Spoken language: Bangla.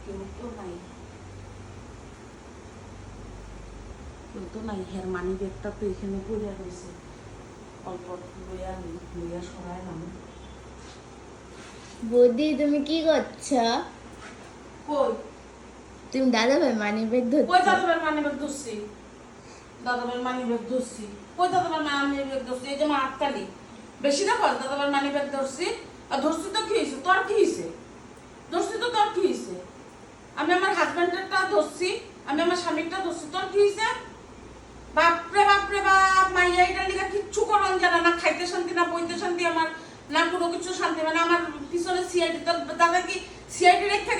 কেউ তো নাই, কেউ তো নাই। হের মানি ব্যাগটা তো এখানে পড়ে রয়েছে, অল্প লইয়া সরাইলাম। বৌদি তুমি কি করছো? কই তুমি দাদা ভাই মানি ব্যাগ কই ধরছো? দাদাবার মানি ব্যাগ ধরছি, দাদাবার মানি ব্যাগ ধরছি, কই দাদাবার মানি ব্যাগ ধরছি? এই যে মা আটকালি বেশি না কর, দাদাবার মানি ব্যাগ ধরছি। আর ধরছি তো কি হয়েছে, তোর কি হয়েছে? ধরছি তো তোর কি হয়েছে? আমি আমার হাজবেন্ডেরটা ধরছি, আমি আমার স্বামীরটা ধরছি, তোর কি হয়েছে? বাপরে বাপরে বাপ, মাইয়া এটার লিগা কিচ্ছু করন জানা না, খাইতে শান্তি না, বইতে শান্তি আমার, না কোনো কিছু শান্তি। মানে আমার পিছনে সিআইডি, তোর দাদা কি সিআইডি রেখে